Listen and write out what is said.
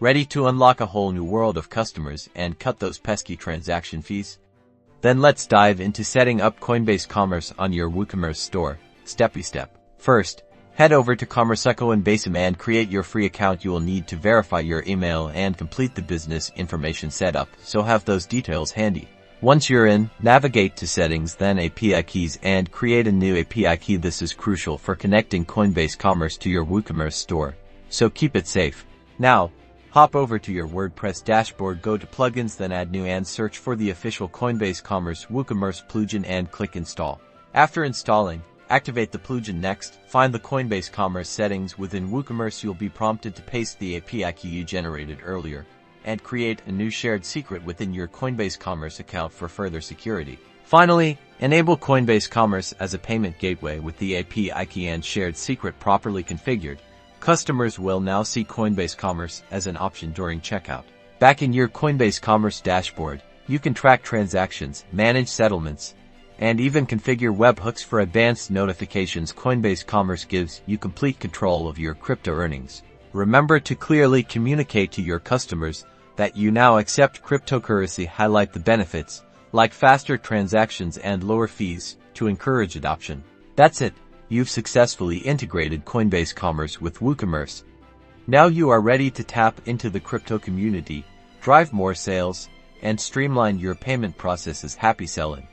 Ready to unlock a whole new world of customers and cut those pesky transaction fees? Then let's dive into setting up Coinbase Commerce on your WooCommerce store, step by step. First, head over to Coinbase and create your free account. You will need to verify your email and complete the business information setup, so have those details handy. Once you're in, navigate to Settings, then API Keys, and create a new API key. This is crucial for connecting Coinbase Commerce to your WooCommerce store, so keep it safe. Now, hop over to your WordPress dashboard, go to Plugins, then Add New and search for the official Coinbase Commerce WooCommerce plugin and click Install. After installing, activate the plugin. Next, find the Coinbase Commerce settings within WooCommerce. You'll be prompted to paste the API key you generated earlier and create a new shared secret within your Coinbase Commerce account for further security. Finally, enable Coinbase Commerce as a payment gateway with the API key and shared secret properly configured. Customers will now see Coinbase Commerce as an option during checkout. Back in your Coinbase Commerce dashboard, you can track transactions, manage settlements, and even configure webhooks for advanced notifications. Coinbase Commerce gives you complete control of your crypto earnings. Remember to clearly communicate to your customers that you now accept cryptocurrency. Highlight the benefits, like faster transactions and lower fees, to encourage adoption. That's it. You've successfully integrated Coinbase Commerce with WooCommerce. Now you are ready to tap into the crypto community, drive more sales, and streamline your payment processes. Happy selling!